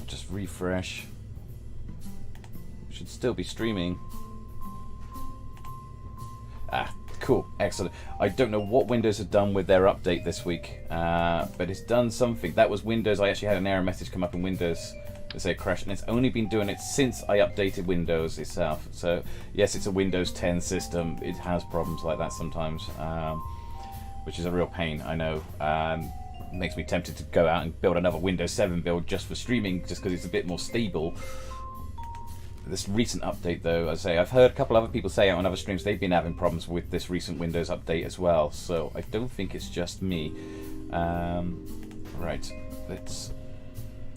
Just refresh. Should still be streaming. Ah, cool, excellent. I don't know what Windows have done with their update this week, but it's done something. That was Windows. I actually had an error message come up in Windows to say crash, and it's only been doing it since I updated Windows itself. So yes, it's a Windows 10 system. It has problems like that sometimes, which is a real pain, I know. Makes me tempted to go out and build another Windows 7 build just for streaming, just because it's a bit more stable. This recent update, though, as I say, I've heard a couple other people say on other streams they've been having problems with this recent Windows update as well, so I don't think it's just me. Right,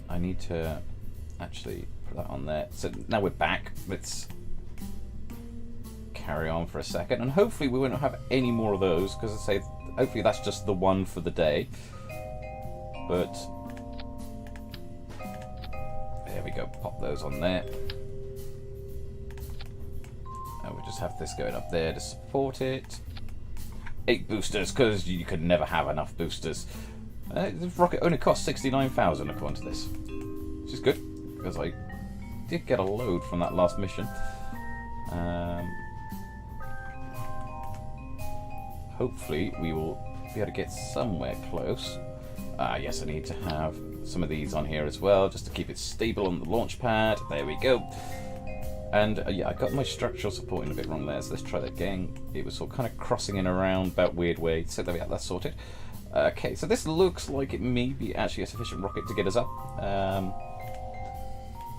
I need to actually put that on there. So now we're back. Let's carry on for a second, and hopefully we won't have any more of those, because I say, hopefully that's just the one for the day. But there we go, pop those on there. And we'll just have this going up there to support it. 8 boosters, because you could never have enough boosters. This rocket only costs 69,000 according to this, which is good, because I did get a load from that last mission. Hopefully we will be able to get somewhere close. Yes, I need to have some of these on here as well, just to keep it stable on the launch pad. There we go. And yeah, I got my structural supporting a bit wrong there, so let's try that again. It was all kind of crossing in around about weird way. So there we go, that's sorted. Okay, so this looks like it may be actually a sufficient rocket to get us up.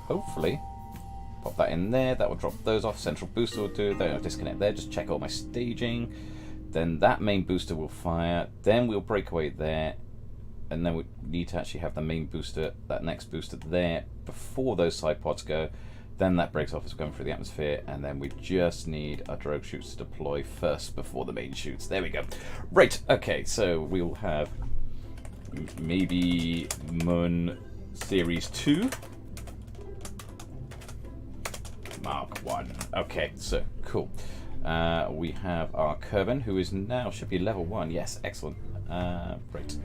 Hopefully. Pop that in there, that will drop those off. Central booster will do, then I'll disconnect there, just check all my staging. Then that main booster will fire, then we'll break away there. And then we need to actually have the main booster, that next booster there, before those side pods go. Then that breaks off as we're going through the atmosphere, and then we just need our drogue shoots to deploy first before the main shoots. There we go. Right, okay, so we'll have maybe Moon Series 2. Mark 1. Okay, so cool. We have our Kerbal, who is now, should be level 1. Yes, excellent. Right.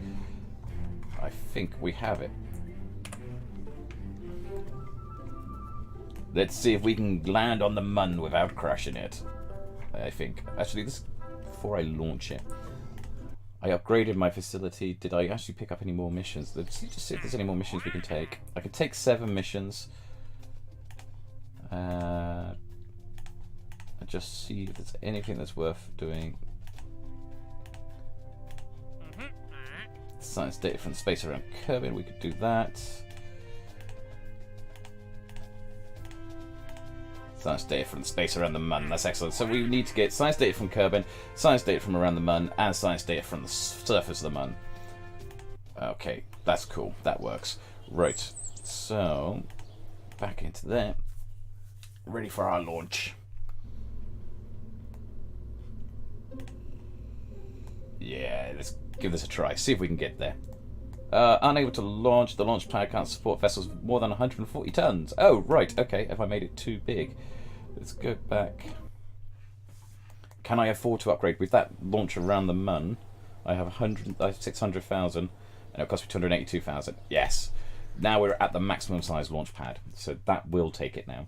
I think we have it. Let's see if we can land on the Mun without crashing it. I think. Actually, this before I launch it, I upgraded my facility. Did I actually pick up any more missions? Let's just see if there's any more missions we can take. I can take 7 missions. Just see if there's anything that's worth doing. Science data from space around Kerbal, we could do that. Science data from space around the Mun, that's excellent. So we need to get science data from Kerbal, science data from around the Mun, and science data from the surface of the Mun. Okay, that's cool, that works. Right, so back into there. Ready for our launch. Yeah, let's give this a try, see if we can get there. Unable to launch, the launch pad can't support vessels more than 140 tons. Oh, right, okay, if I made it too big. Let's go back. Can I afford to upgrade? With that launch around the Mun, I have 600,000, and it'll cost me 282,000. Yes. Now we're at the maximum size launch pad, so that will take it now.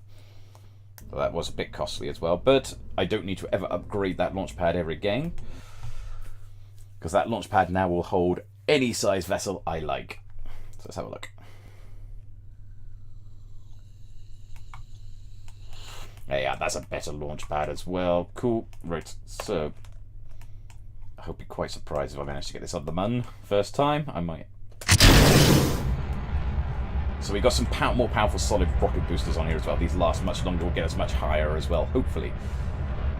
Well, that was a bit costly as well, but I don't need to ever upgrade that launch pad ever again, because that launch pad now will hold any size vessel I like. So let's have a look. Yeah, that's a better launch pad as well. Cool. Right, so I hope you're quite surprised if I manage to get this on the Mun first time. I might. So we got some more powerful solid rocket boosters on here as well. These last much longer, will get us much higher as well, hopefully,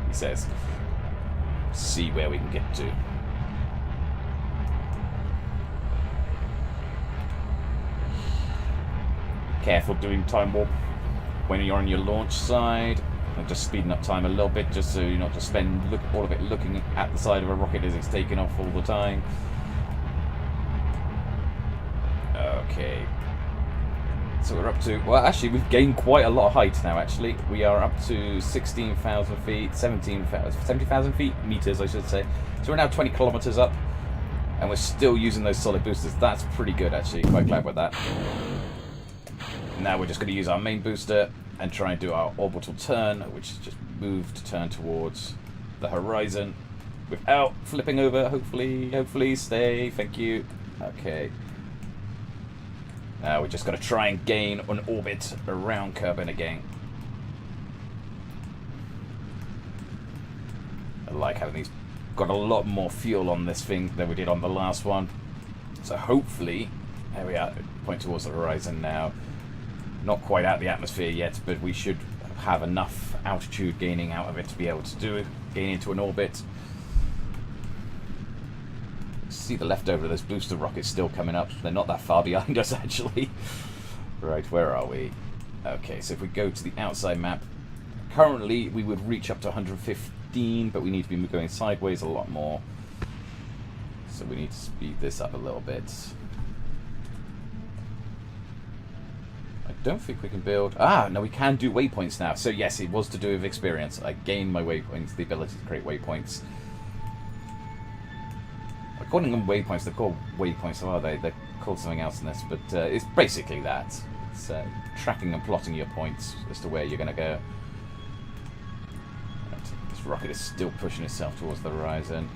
he says. See where we can get to. Careful doing time warp when you're on your launch side, and just speeding up time a little bit, just so you're not just spend all of it looking at the side of a rocket as it's taking off all the time. Okay, so we're up to, well, actually we've gained quite a lot of height now. Actually, we are up to 16,000 feet, 70,000 feet, meters I should say. So we're now 20 kilometers up, and we're still using those solid boosters. That's pretty good actually. Quite glad with that. Now we're just going to use our main booster and try and do our orbital turn, which is just move to turn towards the horizon without flipping over. Hopefully stay. Thank you. Okay. Now we're just going to try and gain an orbit around Kerbal again. I like having these. Got a lot more fuel on this thing than we did on the last one. So hopefully, there we are, point towards the horizon now. Not quite out of the atmosphere yet, but we should have enough altitude gaining out of it to be able to do it, gain into an orbit. See the leftover of those booster rockets still coming up. They're not that far behind us, actually. Right, where are we? Okay, so if we go to the outside map, currently we would reach up to 115, but we need to be going sideways a lot more. So we need to speed this up a little bit. I don't think we can build... Ah, no, we can do waypoints now. So yes, it was to do with experience. I gained my waypoints, the ability to create waypoints. According to waypoints, they're called waypoints, are they? They're called something else in this, but it's basically that. It's tracking and plotting your points as to where you're going to go. Right, this rocket is still pushing itself towards the horizon.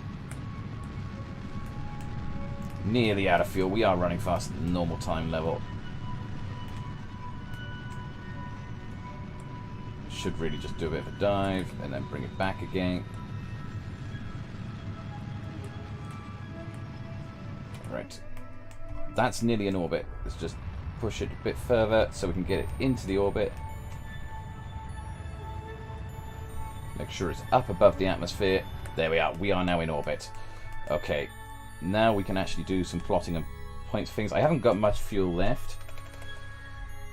Nearly out of fuel. We are running faster than normal time level. Should really just do a bit of a dive and then bring it back again. Right. That's nearly an orbit. Let's just push it a bit further so we can get it into the orbit. Make sure it's up above the atmosphere. There we are. We are now in orbit. Okay. Now we can actually do some plotting and point things. I haven't got much fuel left,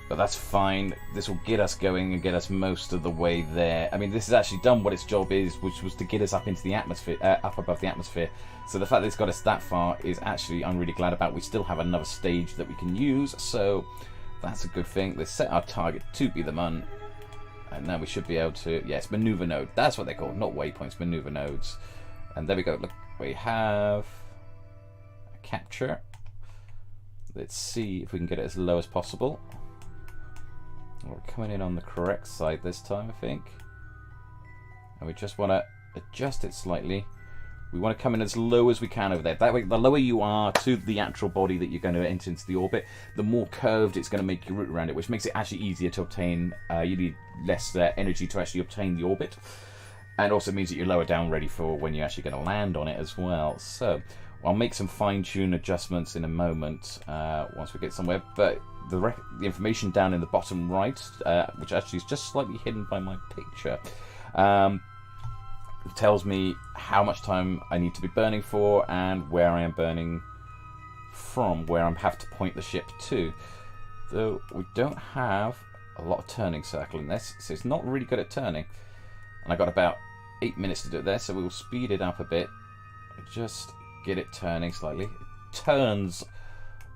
but that's fine. This will get us going and get us most of the way there. I mean, this has actually done what its job is, which was to get us up into the atmosphere, up above the atmosphere. So the fact that it's got us that far is actually, I'm really glad about. We still have another stage that we can use, so that's a good thing. Let's set our target to be the Mun, and now we should be able to, yes, maneuver node. That's what they're called, not waypoints, maneuver nodes. And there we go. Look, we have a capture. Let's see if we can get it as low as possible. We're coming in on the correct side this time, I think. And we just want to adjust it slightly. We want to come in as low as we can over there. That way, the lower you are to the actual body that you're going to enter into the orbit, the more curved it's going to make your route around it, which makes it actually easier to obtain. You need less energy to actually obtain the orbit. And also means that you're lower down ready for when you're actually going to land on it as well. So I'll make some fine-tune adjustments in a moment once we get somewhere. But the information down in the bottom right, which actually is just slightly hidden by my picture, it tells me how much time I need to be burning for and where I am burning from, where I have to point the ship to. Though we don't have a lot of turning circle in this, so it's not really good at turning. And I got about 8 minutes to do it there, so we'll speed it up a bit. Just get it turning slightly. It turns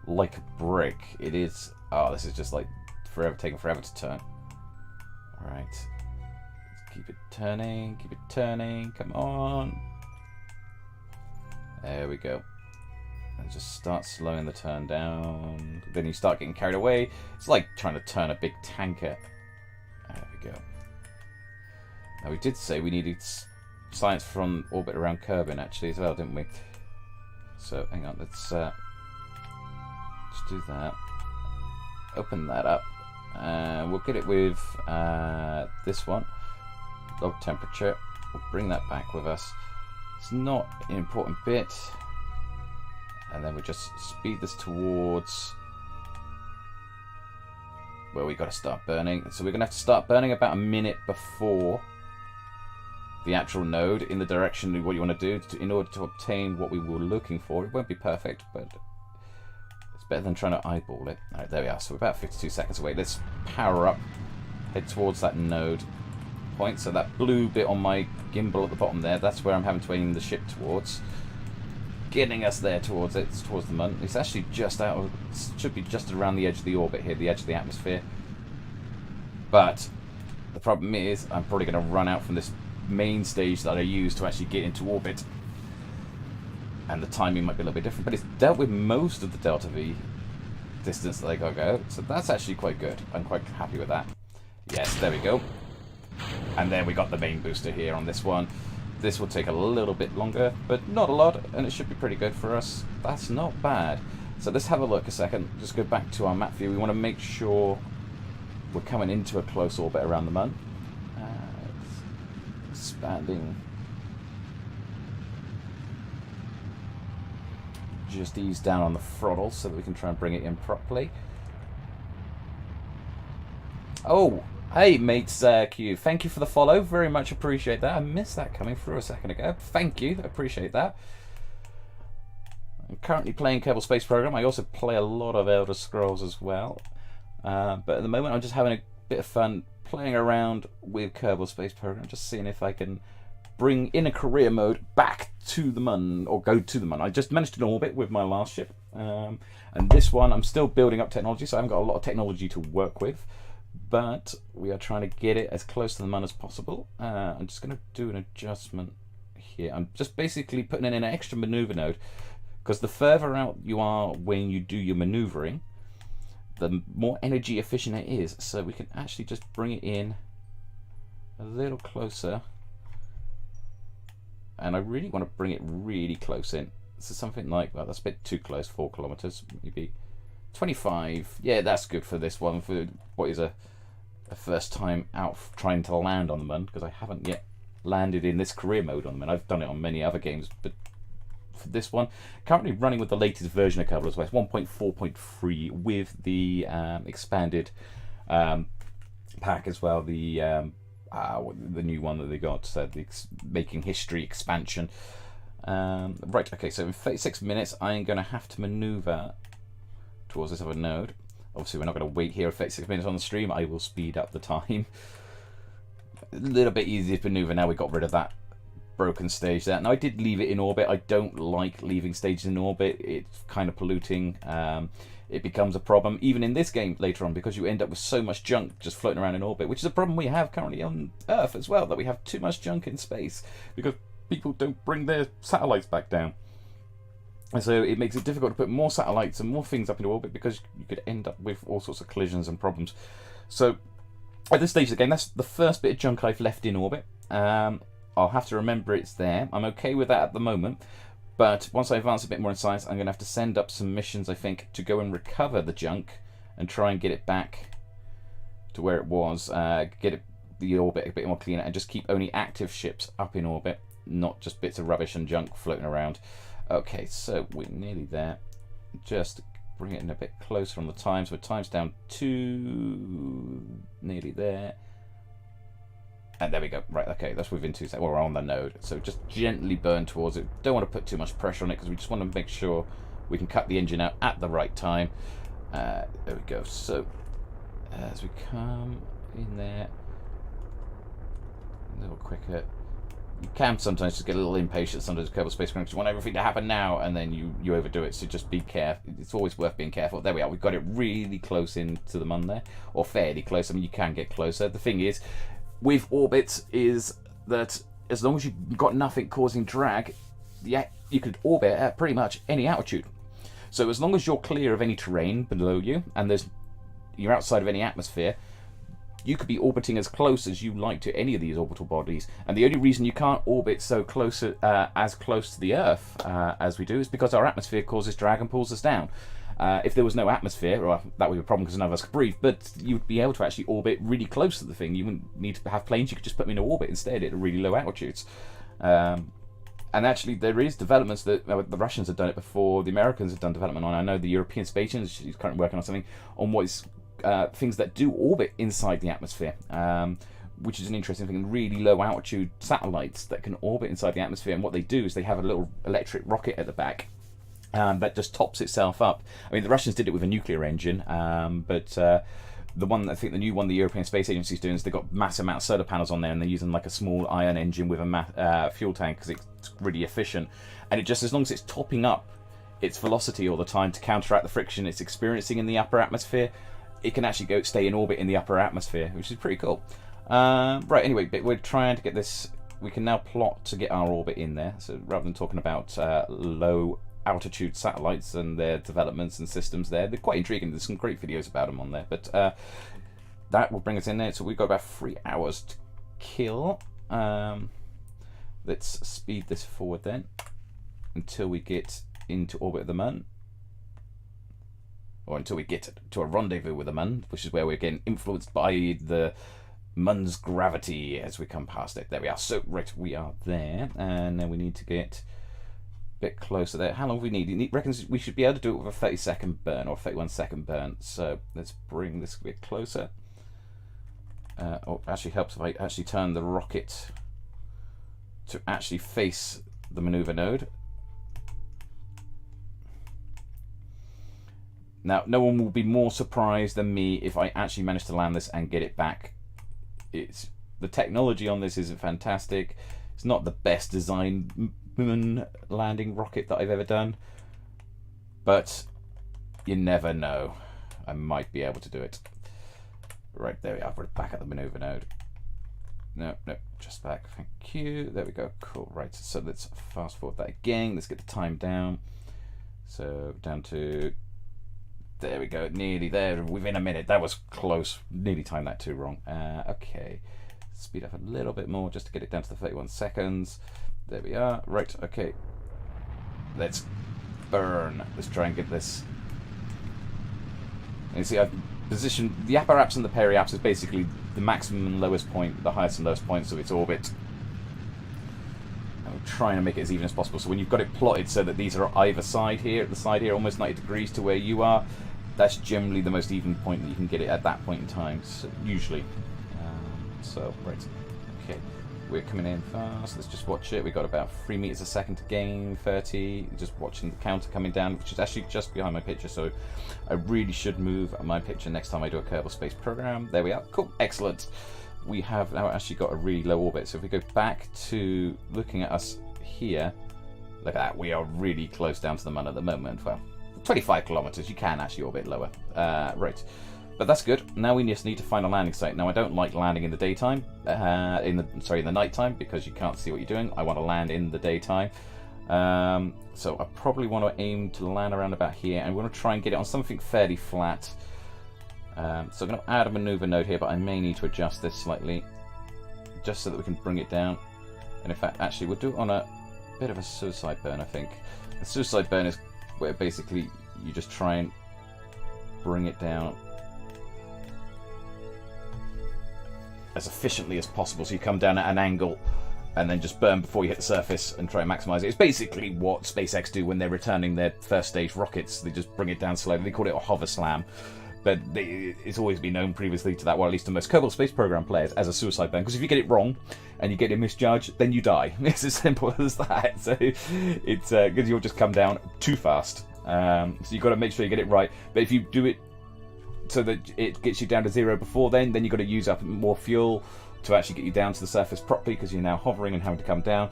like a brick. It is... Oh, this is just like taking forever to turn. Alright. Keep it turning, come on. There we go. And just start slowing the turn down. Then you start getting carried away. It's like trying to turn a big tanker. There we go. Now we did say we needed science from orbit around Kerbal actually as well, didn't we? So hang on, let's do that. Open that up. We'll get it with this one. Low temperature. We'll bring that back with us. It's not an important bit. And then we just speed this towards where we got to start burning. So we're going to have to start burning about a minute before the actual node in the direction of what you want to do in order to obtain what we were looking for. It won't be perfect, but it's better than trying to eyeball it. Alright, there we are. So we're about 52 seconds away. Let's power up, head towards that node point. So that blue bit on my gimbal at the bottom there, that's where I'm having to aim the ship towards. Getting us there towards it, towards the Mun. It's actually just out of, should be just around the edge of the orbit here, the edge of the atmosphere. But the problem is, I'm probably going to run out from this main stage that I use to actually get into orbit. And the timing might be a little bit different, but it's dealt with most of the Delta V distance that they got to go. So that's actually quite good. I'm quite happy with that. Yes, there we go. And then we got the main booster here on this one. This will take a little bit longer, but not a lot, and it should be pretty good for us. That's not bad. So let's have a look a second. Just go back to our map view. We want to make sure we're coming into a close orbit around the Mun. Expanding. Just ease down on the throttle so that we can try and bring it in properly. Oh! Hey, mates, Q, thank you for the follow. Very much appreciate that. I missed that coming through a second ago. Thank you. I appreciate that. I'm currently playing Kerbal Space Program. I also play a lot of Elder Scrolls as well. But at the moment, I'm just having a bit of fun playing around with Kerbal Space Program, just seeing if I can bring in a career mode back to the Mun, or go to the Mun. I just managed an orbit with my last ship. And this one, I'm still building up technology, so I haven't got a lot of technology to work with. But we are trying to get it as close to the Mun as possible. I'm just going to do an adjustment here. I'm just basically putting in an extra maneuver node, because the further out you are when you do your maneuvering, the more energy efficient it is. So we can actually just bring it in a little closer. And I really want to bring it really close in. So something like, well, that's a bit too close, 4 kilometers, maybe 25. Yeah, that's good for this one, for what is a first time out trying to land on the Mun, because I haven't yet landed in this career mode on the Mun. I've done it on many other games, but for this one, currently running with the latest version of Kerbal as well. It's 1.4.3 with the expanded pack as well. The new one that they got, the Making History expansion. Right, okay, so in 36 minutes, I'm going to have to maneuver towards this other node. Obviously, we're not going to wait here 36 minutes on the stream. I will speed up the time. A little bit easier to maneuver now we got rid of that broken stage there. Now, I did leave it in orbit. I don't like leaving stages in orbit. It's kind of polluting. It becomes a problem, even in this game later on, because you end up with so much junk just floating around in orbit, which is a problem we have currently on Earth as well, that we have too much junk in space, because people don't bring their satellites back down. And so it makes it difficult to put more satellites and more things up into orbit, because you could end up with all sorts of collisions and problems. So at this stage of the game, that's the first bit of junk I've left in orbit. I'll have to remember it's there. I'm okay with that at the moment. But once I advance a bit more in science, I'm going to have to send up some missions, I think, to go and recover the junk and try and get it back to where it was. Get the orbit a bit more cleaner and just keep only active ships up in orbit, not just bits of rubbish and junk floating around. Okay, so we're nearly there. Just bring it in a bit closer on the times. We're times down to nearly there. And there we go. Right, okay, that's within 2 seconds. We're on the node. So just gently burn towards it. Don't want to put too much pressure on it, because we just want to make sure we can cut the engine out at the right time. There we go. So as we come in there a little quicker. You can sometimes just get a little impatient sometimes with Kerbal Space Program. You want everything to happen now, and then you overdo it. So just be careful. It's always worth being careful. There we are. We've got it really close into the Mun there, or fairly close. I mean, you can get closer. The thing is, with orbits, is that as long as you've got nothing causing drag, yeah, you could orbit at pretty much any altitude. So as long as you're clear of any terrain below you, and you're outside of any atmosphere, you could be orbiting as close as you like to any of these orbital bodies. And the only reason you can't orbit so close, as close to the Earth as we do, is because our atmosphere causes drag and pulls us down. If there was no atmosphere, well, that would be a problem because none of us could breathe, but you'd be able to actually orbit really close to the thing. You wouldn't need to have planes, you could just put them in orbit instead at really low altitudes. And actually, there is developments that the Russians have done it before, the Americans have done development on. I know the European Space Agency is currently working on something on what is things that do orbit inside the atmosphere, which is an interesting thing. Really low altitude satellites that can orbit inside the atmosphere, and what they do is they have a little electric rocket at the back that just tops itself up. I mean, the Russians did it with a nuclear engine, but the one, I think the new one the European Space Agency is doing, is they've got massive amount of solar panels on there, and they're using like a small ion engine with a fuel tank, because it's really efficient. And it just, as long as it's topping up its velocity all the time to counteract the friction it's experiencing in the upper atmosphere, it can actually stay in orbit in the upper atmosphere, which is pretty cool. Right, anyway, but we're trying to get this. We can now plot to get our orbit in there. So rather than talking about low altitude satellites and their developments and systems there. They're quite intriguing. There's some great videos about them on there. But that will bring us in there. So we've got about 3 hours to kill. Let's speed this forward then until we get into orbit of the Moon. Or until we get to a rendezvous with the Moon, which is where we're getting influenced by the Moon's gravity as we come past it. There we are. So, right, we are there. And then we need to get a bit closer there. How long do we need? He reckons we should be able to do it with a 30-second burn or 31-second burn. So, let's bring this a bit closer. It actually helps if I actually turn the rocket to actually face the maneuver node. Now, no one will be more surprised than me if I actually manage to land this and get it back. The technology on this isn't fantastic. It's not the best designed moon landing rocket that I've ever done. But you never know. I might be able to do it. Right, there we are. We're back at the maneuver node. No, just back. Thank you. There we go. Cool. Right, so let's fast forward that again. Let's get the time down. So down to... There we go, nearly there, within a minute. That was close, nearly timed that too wrong. Okay, speed up a little bit more just to get it down to the 31 seconds. There we are, right, okay. Let's burn. Let's try and get this. And you see, I've positioned, the aparaps and the periaps is basically the maximum and lowest point, the highest and lowest points of its orbit. I'm trying to make it as even as possible. So when you've got it plotted so that these are either side here, at the side here, almost 90 degrees to where you are, that's generally the most even point that you can get it at that point in time, so, usually. So, right, okay, we're coming in fast. Let's just watch it. We've got about 3 meters a second to gain, 30. Just watching the counter coming down, which is actually just behind my picture, so I really should move my picture next time I do a Kerbal Space program. There we are. Cool, excellent. We have now actually got a really low orbit, so if we go back to looking at us here, look at that, we are really close down to the Moon at the moment. Well, 25 kilometers, you can actually orbit lower. Right, but that's good. Now we just need to find a landing site. Now I don't like landing in the daytime, in the nighttime, because you can't see what you're doing. I want to land in the daytime. So I probably want to aim to land around about here, and we want to try and get it on something fairly flat. So I'm going to add a maneuver node here, but I may need to adjust this slightly, just so that we can bring it down. And in fact, actually, we'll do it on a bit of a suicide burn, I think. The suicide burn is where basically you just try and bring it down as efficiently as possible. So you come down at an angle and then just burn before you hit the surface and try and maximize it. It's basically what SpaceX do when they're returning their first stage rockets. They just bring it down slowly. They call it a hover slam. But it's always been known previously to that, well, at least to most Kerbal Space Program players, as a suicide burn. Because if you get it wrong and you get it misjudged, then you die. It's as simple as that. So it's because you'll just come down too fast. So you've got to make sure you get it right. But if you do it so that it gets you down to 0 before then you've got to use up more fuel to actually get you down to the surface properly, because you're now hovering and having to come down.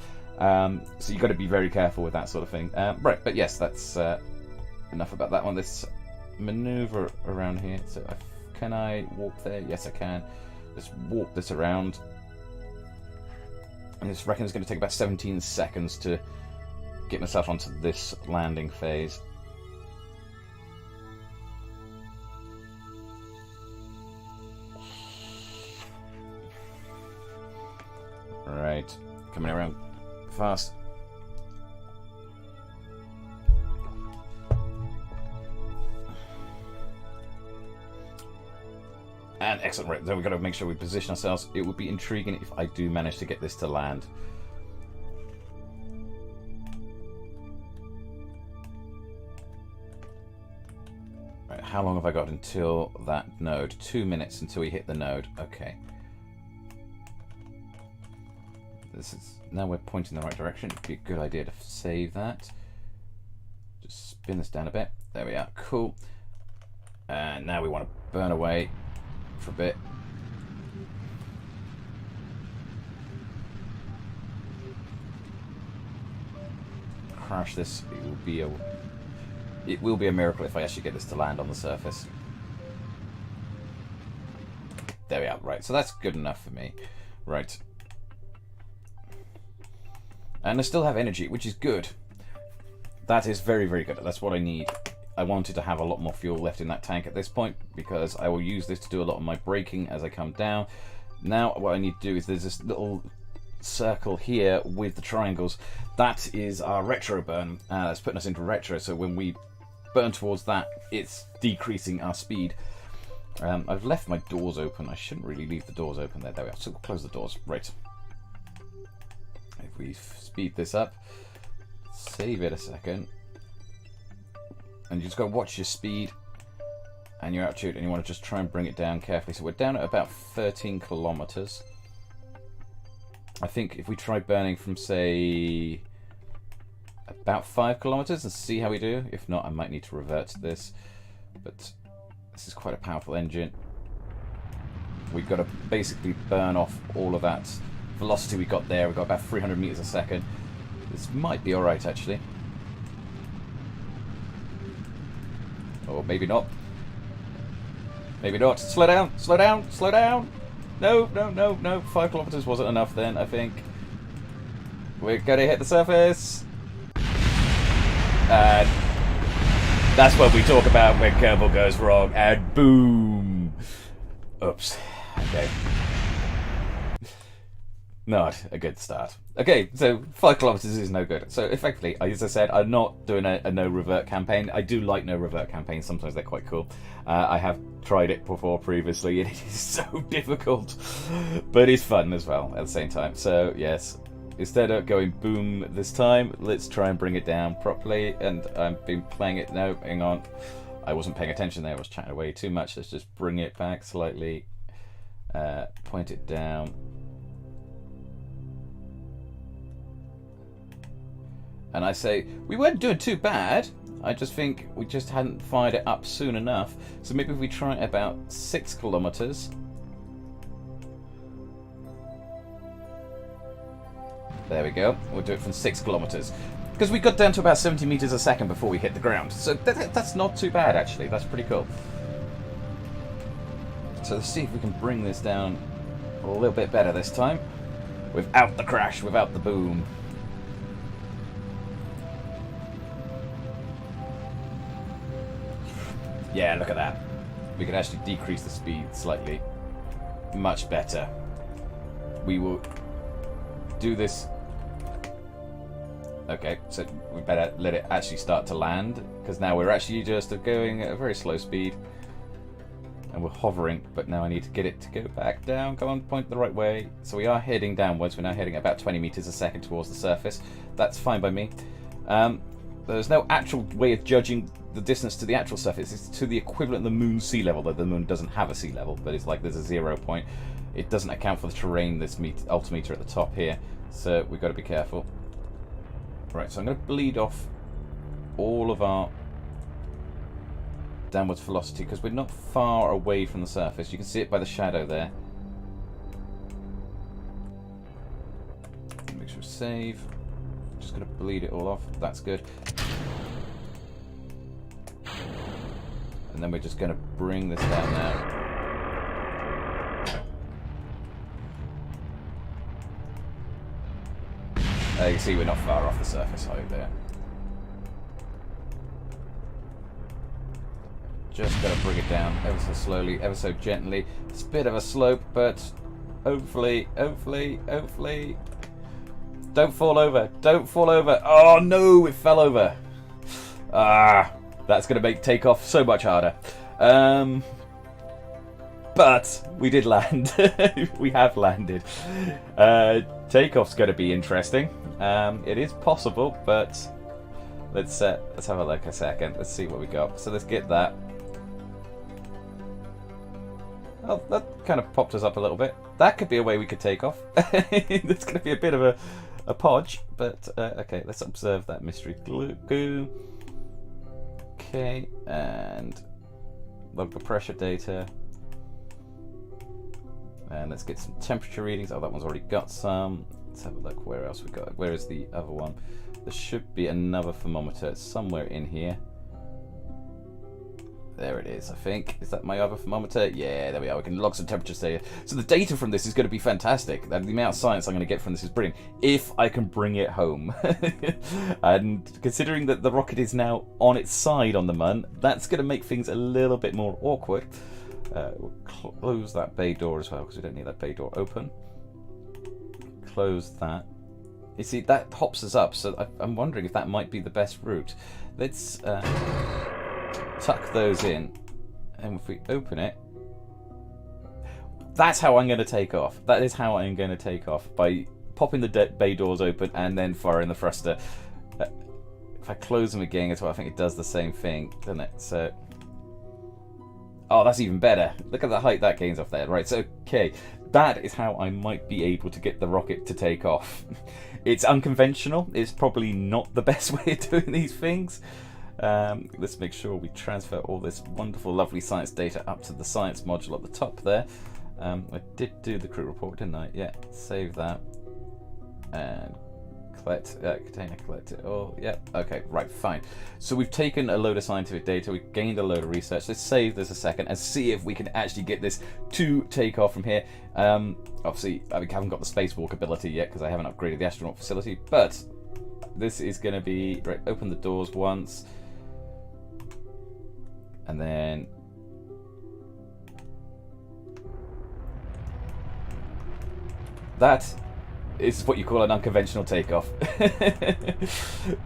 So you've got to be very careful with that sort of thing. Right, but yes, that's enough about that one. This maneuver around here. So can I walk there? Yes, I can. Let's walk this around. And this reckon it's going to take about 17 seconds to get myself onto this landing phase. Right, coming around fast. And excellent, right, so we've got to make sure we position ourselves. It would be intriguing if I do manage to get this to land. Right, how long have I got until that node? 2 minutes until we hit the node. Okay. This is, now we're pointing in the right direction. It'd be a good idea to save that. Just spin this down a bit. There we are. Cool. And now we want to burn away for a bit. Crash this. It will be a miracle if I actually get this to land on the surface. There we are. Right. So that's good enough for me. Right. And I still have energy, which is good. That is very, very good. That's what I need. I wanted to have a lot more fuel left in that tank at this point because I will use this to do a lot of my braking as I come down. Now what I need to do is there's this little circle here with the triangles. That is our retro burn. That's putting us into retro, so when we burn towards that, it's decreasing our speed. I've left my doors open. I shouldn't really leave the doors open there. There we are. So we'll close the doors. Right. If we speed this up, save it a second, and you just got to watch your speed and your altitude, and you want to just try and bring it down carefully. So we're down at about 13 kilometers. I think if we try burning from, say, about 5 kilometers and see how we do. If not, I might need to revert to this. But this is quite a powerful engine. We've got to basically burn off all of that velocity we got there. We've got about 300 meters a second. This might be alright, actually. Or maybe not. Maybe not. Slow down! Slow down! Slow down! No, no, no, no. 5 kilometers wasn't enough then, I think. We're going to hit the surface. And that's what we talk about when Kerbal goes wrong. And boom! Oops. Okay. Not a good start. Okay, so 5 kilometers is no good. So effectively, as I said, I'm not doing a no revert campaign. I do like no revert campaigns. Sometimes they're quite cool. I have tried it before previously, and it is so difficult, but it's fun as well at the same time. So yes, instead of going boom this time, let's try and bring it down properly. And I've been playing it. No, hang on. I wasn't paying attention there. I was chatting away too much. Let's just bring it back slightly. Point it down. And I say, we weren't doing too bad. I just think we just hadn't fired it up soon enough. So maybe if we try about 6 kilometers. There we go. We'll do it from 6 kilometers. Because we got down to about 70 meters a second before we hit the ground. So that's not too bad, actually. That's pretty cool. So let's see if we can bring this down a little bit better this time. Without the crash, without the boom. Yeah, look at that. We can actually decrease the speed slightly. Much better. We will do this. Okay, so we better let it actually start to land, because now we're actually just going at a very slow speed. And we're hovering, but now I need to get it to go back down. Come on, point the right way. So we are heading downwards. We're now heading about 20 meters a second towards the surface. That's fine by me. There's no actual way of judging the distance to the actual surface. It's to the equivalent of the moon's sea level, though the moon doesn't have a sea level, but it's like there's a 0 point. It doesn't account for the terrain, this altimeter at the top here, so we've got to be careful. Right, so I'm going to bleed off all of our downwards velocity, because we're not far away from the surface. You can see it by the shadow there. Make sure to save. Just going to bleed it all off. That's good. And then we're just going to bring this down now. You can see we're not far off the surface height there. Just got to bring it down ever so slowly, ever so gently. It's a bit of a slope, but hopefully. Don't fall over. Don't fall over. Oh no, it fell over. Ah, that's going to make takeoff so much harder. But we did land. We have landed. Takeoff's going to be interesting. It is possible, but let's have a look a second. Let's see what we got. So let's get that. Oh, that kind of popped us up a little bit. That could be a way we could take off. It's going to be a bit of a podge, but okay, let's observe that mystery goo. Okay, and log the pressure data. And let's get some temperature readings. Oh, that one's already got some. Let's have a look where else we got. Where is the other one? There should be another thermometer somewhere in here. There it is, I think. Is that my other thermometer? Yeah, there we are. We can log some temperatures there. So the data from this is going to be fantastic. The amount of science I'm going to get from this is brilliant. If I can bring it home. And considering that the rocket is now on its side on the Mun, that's going to make things a little bit more awkward. We'll close that bay door as well, because we don't need that bay door open. Close that. You see, that hops us up, so I'm wondering if that might be the best route. Let's tuck those in, and if we open it, that's how I'm going to take off. That is how I'm going to take off, by popping the bay doors open and then firing the thruster. If I close them again as well, I think it does the same thing, doesn't it? So, oh, that's even better. Look at the height that gains off there. Right, so okay, that is how I might be able to get the rocket to take off. It's unconventional. It's probably not the best way of doing these things. Let's make sure we transfer all this wonderful, lovely science data up to the science module at the top there. I did do the crew report, didn't I? Yeah, save that. And collect, container, collect it all. Yeah, okay, right, fine. So we've taken a load of scientific data, we've gained a load of research. Let's save this a second and see if we can actually get this to take off from here. Obviously, I haven't got the spacewalk ability yet because I haven't upgraded the astronaut facility, but this is going to be, right, open the doors once. And then that is what you call an unconventional takeoff.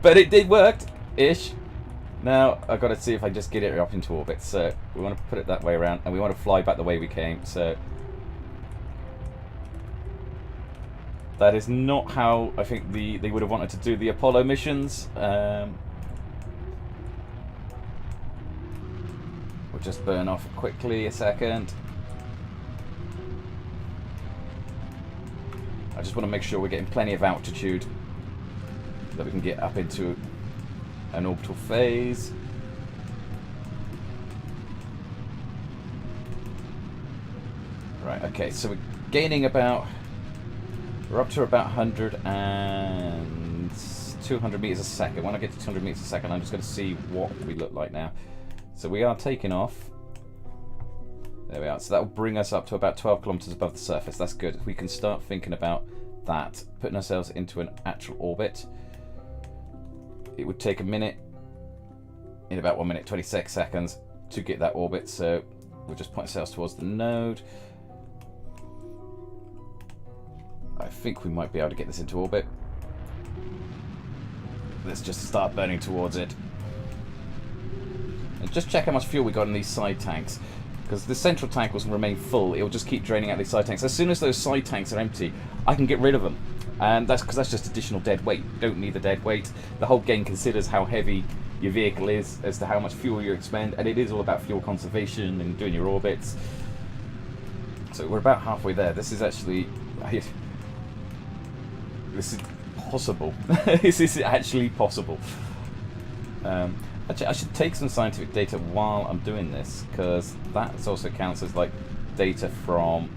But it did work-ish. Now I've got to see if I just get it up into orbit. So we want to put it that way around, and we want to fly back the way we came. So that is not how I think they would have wanted to do the Apollo missions. We'll just burn off quickly a second. I just want to make sure we're getting plenty of altitude that we can get up into an orbital phase. Right, okay, so we're gaining about, we're up to about 100 and 200 meters a second. When I get to 200 meters a second, I'm just going to see what we look like now. So we are taking off. There we are. So that will bring us up to about 12 kilometers above the surface. That's good. We can start thinking about that, putting ourselves into an actual orbit. It would take a minute, in about 1 minute 26 seconds, to get that orbit. So we'll just point ourselves towards the node. I think we might be able to get this into orbit. Let's just start burning towards it. And just check how much fuel we got in these side tanks, because the central tank will remain full. It will just keep draining out these side tanks. As soon as those side tanks are empty, I can get rid of them, and that's because that's just additional dead weight. You don't need the dead weight. The whole game considers how heavy your vehicle is as to how much fuel you expend, and it is all about fuel conservation and doing your orbits. So we're about halfway there. This is actually, this is possible. This is actually possible. Actually, I should take some scientific data while I'm doing this, because that also counts as like data from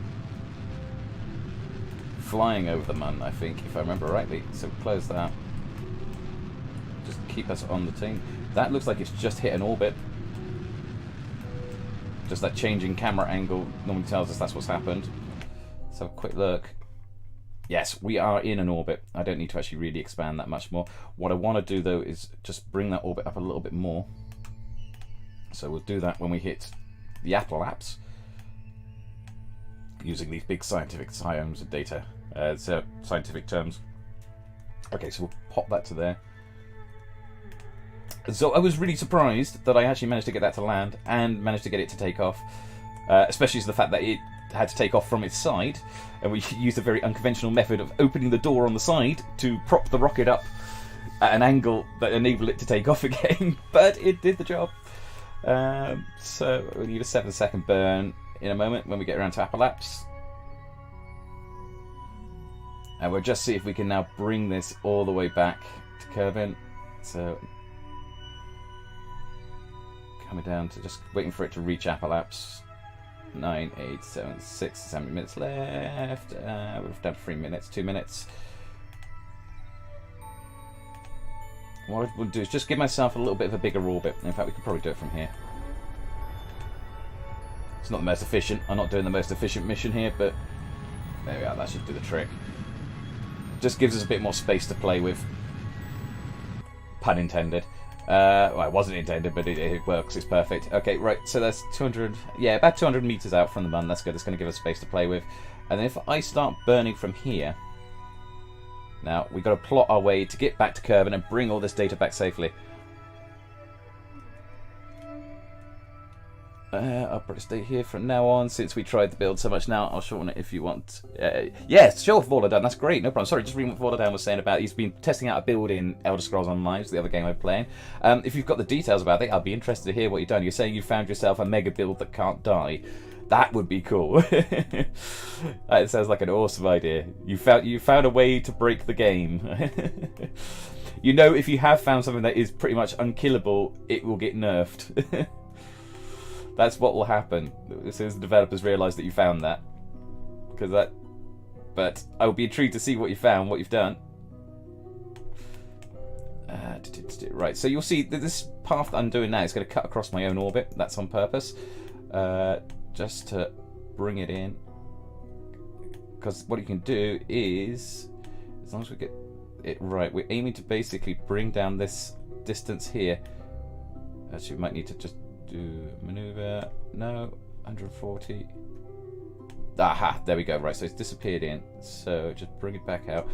flying over the Mun, I think, if I remember rightly. So close that. Just keep us on the team. That looks like it's just hit an orbit. Just that changing camera angle normally tells us that's what's happened. Let's have a quick look. Yes, we are in an orbit. I don't need to actually really expand that much more. What I want to do, though, is just bring that orbit up a little bit more. So we'll do that when we hit the apoapse, using these big scientific terms of data, scientific terms. Okay, so we'll pop that to there. So I was really surprised that I actually managed to get that to land and managed to get it to take off, especially the fact that it had to take off from its side, and we used a very unconventional method of opening the door on the side to prop the rocket up at an angle that enabled it to take off again. But it did the job. So we need a 7-second burn in a moment when we get around to apoapse, and we'll just see if we can now bring this all the way back to Kerbal. So coming down to just waiting for it to reach apoapse. 9, 8, 7, 6, 7 minutes left. We've done 3 minutes, 2 minutes. What I would do is just give myself a little bit of a bigger orbit. In fact, we could probably do it from here. It's not the most efficient. I'm not doing the most efficient mission here, but there we are. That should do the trick. Just gives us a bit more space to play with. Pun intended. Well, it wasn't intended, but it works. It's perfect. Okay, right. So that's 200. Yeah, about 200 meters out from the Mun. That's good. That's going to give us space to play with. And then if I start burning from here, now we've got to plot our way to get back to Kerbin and bring all this data back safely. I'll probably stay here from now on since we tried the build so much. Now I'll shorten it if you want. Yes, sure, Vorladan, that's great, no problem. Sorry, just reading what Vorladan was saying about he's been testing out a build in Elder Scrolls Online, the other game I'm playing. If you've got the details about it, I'll be interested to hear what you've done. You're saying you found yourself a mega build that can't die. That would be cool. That sounds like an awesome idea. You found a way to break the game. You know, if you have found something that is pretty much unkillable, it will get nerfed. That's what will happen as soon as the developers realise that you found that. But I will be intrigued to see what you found, what you've done. Right, so you'll see that this path that I'm doing now is going to cut across my own orbit. That's on purpose. Just to bring it in. Because what you can do is, as long as we get it right, we're aiming to basically bring down this distance here. Actually, we might need to just do maneuver. No, 140. Aha, there we go. Right, so it's disappeared in. So just bring it back out.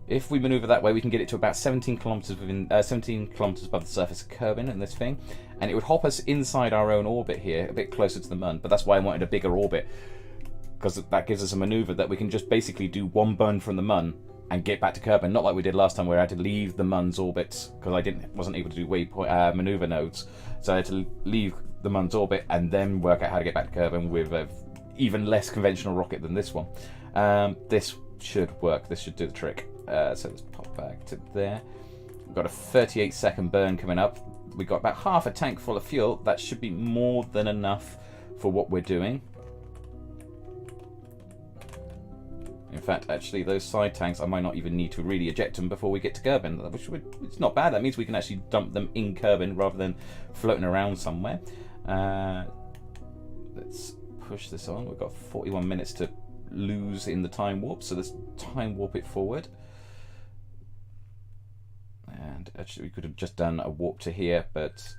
If we maneuver that way, we can get it to about 17 kilometers within 17 kilometers above the surface of Kerbin in this thing, and it would hop us inside our own orbit here, a bit closer to the Mun. But that's why I wanted a bigger orbit, because that gives us a maneuver that we can just basically do one burn from the Mun and get back to Kerbin. Not like we did last time, where I had to leave the Mun's orbit because I wasn't able to do waypoint maneuver nodes. So I had to leave the Mun's orbit and then work out how to get back to Kerbin with an even less conventional rocket than this one. This should work. This should do the trick. So let's pop back to there. We've got a 38-second burn coming up. We've got about half a tank full of fuel. That should be more than enough for what we're doing. In fact, actually, those side tanks, I might not even need to really eject them before we get to Kerbin, which it's not bad. That means we can actually dump them in Kerbin rather than floating around somewhere. Let's push this on. We've got 41 minutes to lose in the time warp, so let's time warp it forward. And actually, we could have just done a warp to here, but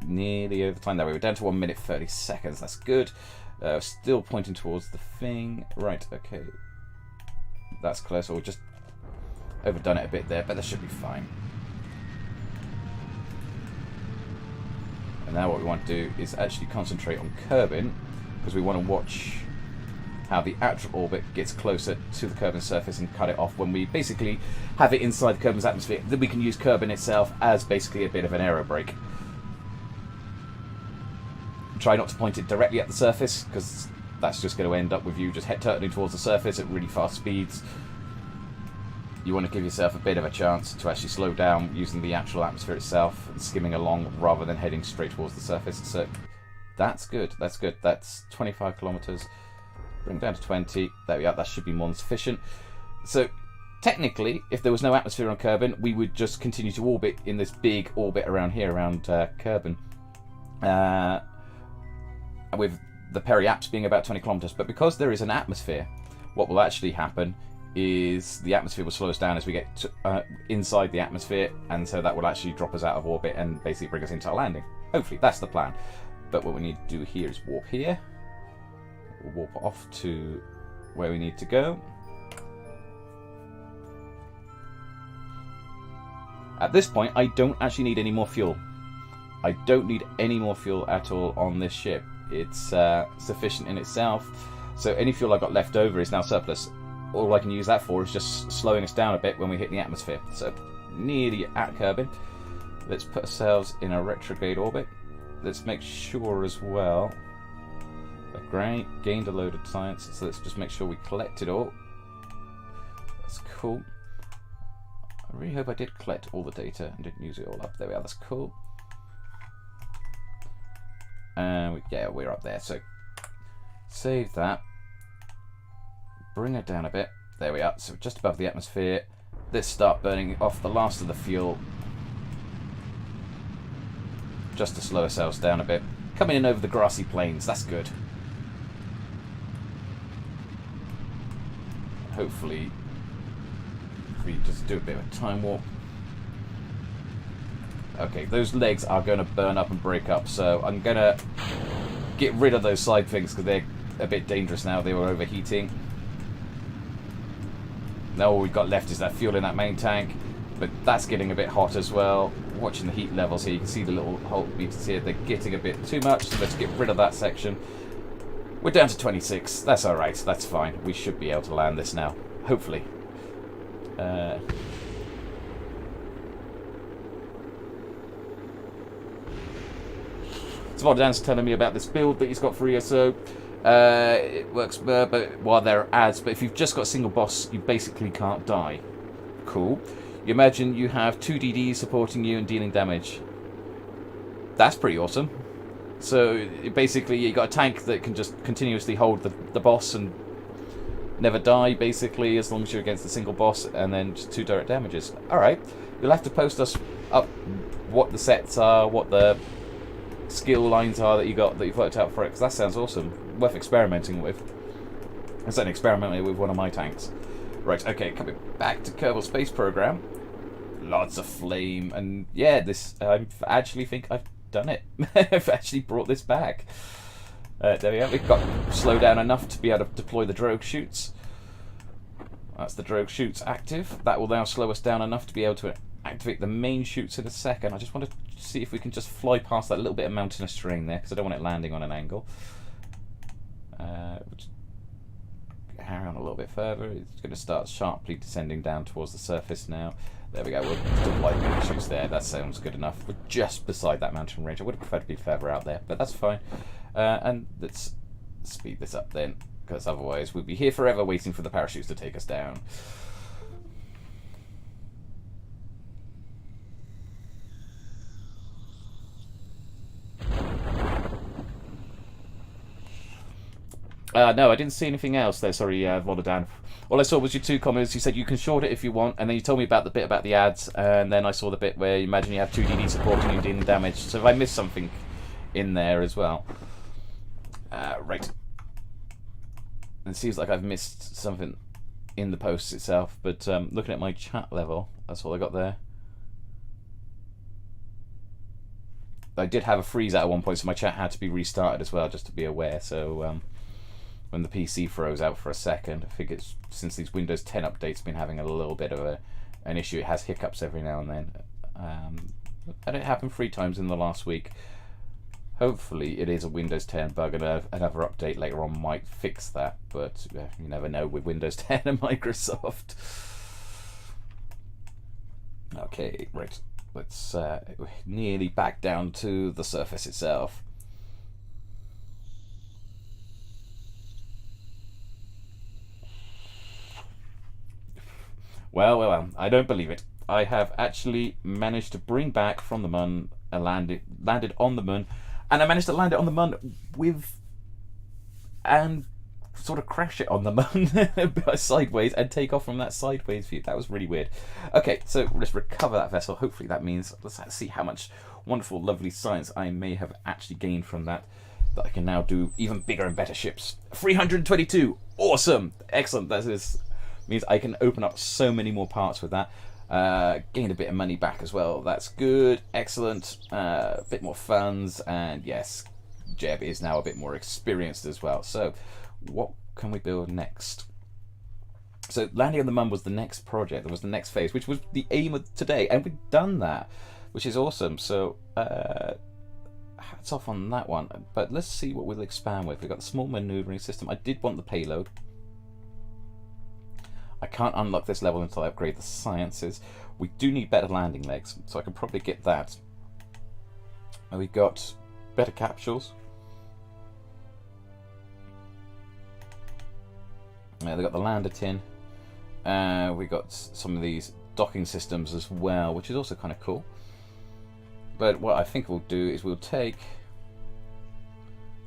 nearly over time. There we were down to 1 minute 30 seconds. That's good. Still pointing towards the thing. Right, okay. That's close. We've just overdone it a bit there, but that should be fine. And now what we want to do is actually concentrate on Kerbin, because we want to watch how the actual orbit gets closer to the Kerbin surface and cut it off when we basically have it inside Kerbin's atmosphere. Then we can use Kerbin itself as basically a bit of an aero brake. Try not to point it directly at the surface, because that's just going to end up with you just turning towards the surface at really fast speeds. You want to give yourself a bit of a chance to actually slow down using the actual atmosphere itself and skimming along rather than heading straight towards the surface. So that's good. That's good. That's 25 kilometers. Bring down to 20. There we are. That should be more than sufficient. So technically, if there was no atmosphere on Kerbin, we would just continue to orbit in this big orbit around here, around Kerbin. With the periaps being about 20 kilometers. But because there is an atmosphere, what will actually happen is the atmosphere will slow us down as we get to, inside the atmosphere, and so that will actually drop us out of orbit and basically bring us into our landing. Hopefully, that's the plan. But what we need to do here is warp here. We'll warp off to where we need to go. At this point, I don't actually need any more fuel. I don't need any more fuel at all on this ship. It's sufficient in itself. So any fuel I've got left over is now surplus. All I can use that for is just slowing us down a bit when we hit the atmosphere. So nearly at Kerbin. Let's put ourselves in a retrograde orbit. Let's make sure as well. Great, gained a load of science. So let's just make sure we collect it all. That's cool. I really hope I did collect all the data and didn't use it all up. There we are. That's cool. Yeah, we're up there. So save that. Bring it down a bit. There we are. So just above the atmosphere. Let's start burning off the last of the fuel, just to slow ourselves down a bit. Coming in over the grassy plains, that's good. Hopefully, if we just do a bit of a time warp. Okay, those legs are going to burn up and break up, so I'm going to get rid of those side things because they're a bit dangerous now. They were overheating. Now all we've got left is that fuel in that main tank, but that's getting a bit hot as well. Watching the heat levels here, you can see the little hole meters here. They're getting a bit too much, so let's get rid of that section. We're down to 26. That's alright. That's fine. We should be able to land this now. Hopefully. Dan's telling me about this build that he's got for ESO. It works but while there are ads, but if you've just got a single boss, you basically can't die. Cool. You imagine you have 2 DDs supporting you and dealing damage. That's pretty awesome. So basically you got a tank that can just continuously hold the boss and never die, basically, as long as you're against the single boss, and then just 2 direct damages. Alright, you'll have to post us up what the sets are, what the skill lines are that you've worked out for it, because that sounds awesome. Worth experimenting with. I'm certainly experimenting with one of my tanks. Right, okay, coming back to Kerbal Space Program. Lots of flame, and yeah, this I actually think I've done it. I've actually brought this back. There we go. We've got slow down enough to be able to deploy the drogue chutes. That's the drogue chutes active. That will now slow us down enough to be able to activate the main chutes in a second. I just want to see if we can just fly past that little bit of mountainous terrain there, because I don't want it landing on an angle. Carry on a little bit further. It's going to start sharply descending down towards the surface now. There we go. We'll deploy the main chutes there. That sounds good enough. We're just beside that mountain range. I would have preferred to be further out there, but that's fine. And let's speed this up then, because otherwise we'll be here forever waiting for the parachutes to take us down. No, I didn't see anything else there. Sorry, Volodan. All I saw was your 2 comments. You said you can short it if you want, and then you told me about the bit about the ads, and then I saw the bit where you imagine you have 2 DD supporting you dealing damage. So if I missed something in there as well. Right. It seems like I've missed something in the post itself, but looking at my chat level, that's all I got there. I did have a freeze at one point, so my chat had to be restarted as well, just to be aware. So when the PC froze out for a second, I think it's since these Windows 10 updates been having a little bit of an issue. It has hiccups every now and then. And it happened 3 times in the last week. Hopefully it is a Windows 10 bug, and another update later on might fix that, but you never know with Windows 10 and Microsoft. Okay, right. Let's nearly back down to the surface itself. Well, I don't believe it. I have actually managed to bring back from the moon, landed on the moon, and I managed to land it on the moon and sort of crash it on the moon sideways and take off from that sideways view. That was really weird. Okay, so let's recover that vessel. Hopefully that means, let's see how much wonderful, lovely science I may have actually gained from that I can now do even bigger and better ships. 322! Awesome! Excellent. That means I can open up so many more parts with that. Gained a bit of money back as well. That's good. Excellent. A bit more funds, and yes, Jeb is now a bit more experienced as well. So what can we build next? So landing on the moon was the next project. That was the next phase, which was the aim of today, and we've done that, which is awesome. So hats off on that one. But let's see what we'll expand with. We've got the small maneuvering system. I did want the payload. I can't unlock this level until I upgrade the sciences. We do need better landing legs, so I can probably get that. And we've got better capsules. They've got the lander tin. We've got some of these docking systems as well, which is also kind of cool. But what I think we'll do is we'll take...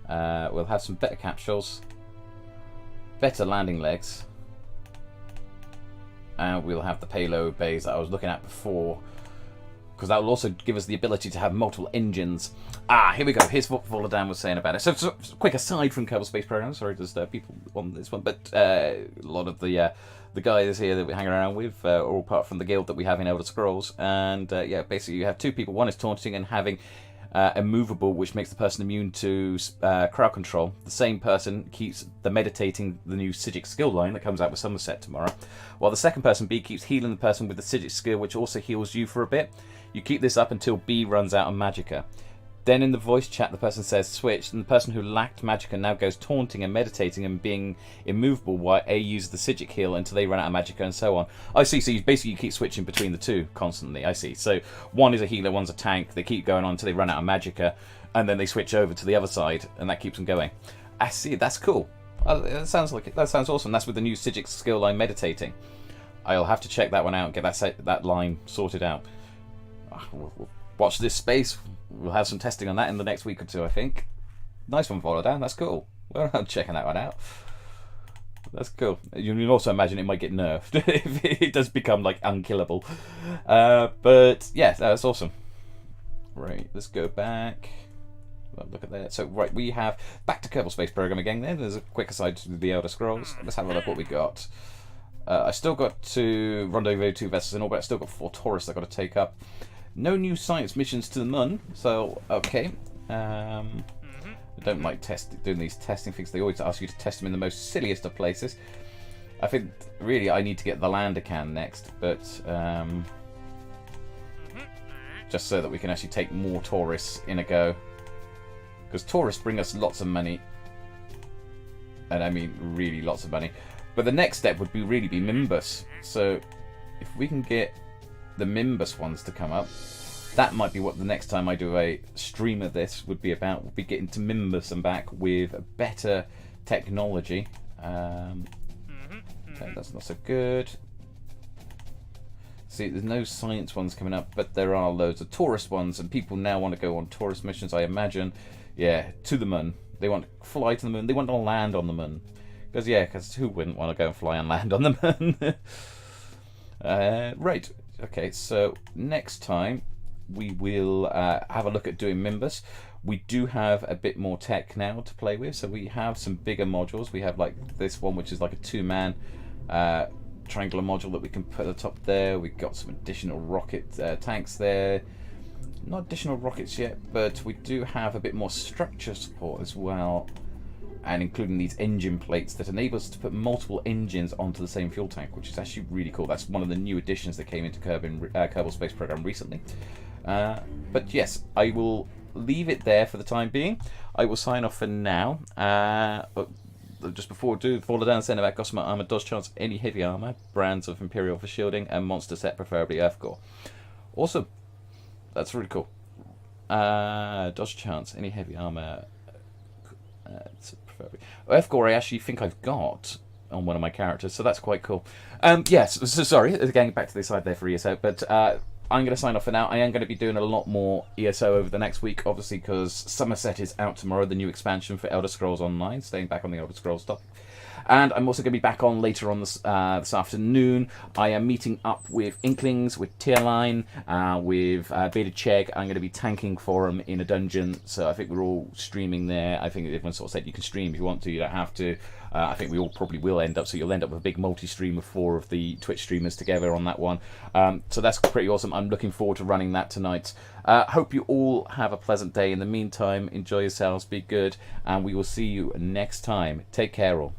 we'll have some better capsules, better landing legs, and we'll have the payload bays that I was looking at before. because that will also give us the ability to have multiple engines. Here we go. Here's what Volodan was saying about it. So quick aside from Kerbal Space Program, sorry to disturb people on this one, but a lot of the guys here that we hang around with are all part from the guild that we have in Elder Scrolls, and yeah, basically you have two people. One is taunting and having immovable, which makes the person immune to crowd control. The same person keeps the meditating, the new Psijic skill line that comes out with Somerset tomorrow, while the second person, B, keeps healing the person with the Psijic skill, which also heals you for a bit. You keep this up until B runs out of magicka. Then in the voice chat, the person says switch, and the person who lacked magicka now goes taunting and meditating and being immovable, while A uses the Psijic heal until they run out of magicka, and so on. I see, so you basically keep switching between the two constantly, I see. So one is a healer, one's a tank, they keep going on until they run out of magicka, and then they switch over to the other side, and that keeps them going. I see, that's cool. That sounds awesome. That's with the new Psijic skill line, meditating. I'll have to check that one out and get that line sorted out. We'll watch this space. We'll have some testing on that in the next week or two, I think. Nice one, Volodan. That's cool. Well, I'm checking that one out. That's cool. You can also imagine it might get nerfed if it does become like unkillable. But yeah, that's awesome. Right, let's go back. Well, look at that. So right, we have back to Kerbal Space Program again. Then there's a quick aside to the Elder Scrolls. Let's have a look what we got. I still got to rendezvous 2 vessels in orbit. I still got 4 tourists I've got to take up. No new science missions to the Mun, so okay. I don't like doing these testing things. They always ask you to test them in the most silliest of places. I think really I need to get the lander can next, but just so that we can actually take more tourists in a go, because tourists bring us lots of money, and I mean really lots of money. But the next step would be Mimbus. So if we can get the Mimbus ones to come up, that might be what the next time I do a stream of this would be about. We'll be getting to Mimbus and back with better technology. Okay, that's not so good. See, there's no science ones coming up, but there are loads of tourist ones, and people now want to go on tourist missions, I imagine. Yeah, to the Mun. They want to fly to the Mun. They want to land on the Mun. Because who wouldn't want to go and fly and land on the Mun? Right. Okay, so next time we will have a look at doing Mimbus. We do have a bit more tech now to play with, so we have some bigger modules. We have like this one, which is like a 2-man triangular module that we can put at the top there. We've got some additional rocket tanks there. Not additional rockets yet, but we do have a bit more structure support as well, and including these engine plates that enable us to put multiple engines onto the same fuel tank, which is actually really cool. That's one of the new additions that came into Kerbal Space Program recently. But yes, I will leave it there for the time being. I will sign off for now. Just before we do, Volodan send about Gossamer armor, dodge chance, any heavy armor, brands of Imperial for shielding, and monster set, preferably Earthcore. Awesome. That's really cool. Dodge chance, any heavy armor. Earthcore I actually think I've got on one of my characters, so that's quite cool. Yes, so sorry, again, back to the side there for ESO, but I'm going to sign off for now. I am going to be doing a lot more ESO over the next week, obviously, because Somerset is out tomorrow, the new expansion for Elder Scrolls Online, staying back on the Elder Scrolls topic. And I'm also going to be back on later on this afternoon. I am meeting up with Inklings, with Tierline, with Beta Chegg. I'm going to be tanking for them in a dungeon, so I think we're all streaming there. I think everyone sort of said you can stream if you want to, you don't have to. I think we all probably will end up, so you'll end up with a big multi-stream of 4 of the Twitch streamers together on that one. So that's pretty awesome. I'm looking forward to running that tonight. Hope you all have a pleasant day. In the meantime, enjoy yourselves, be good, and we will see you next time. Take care all.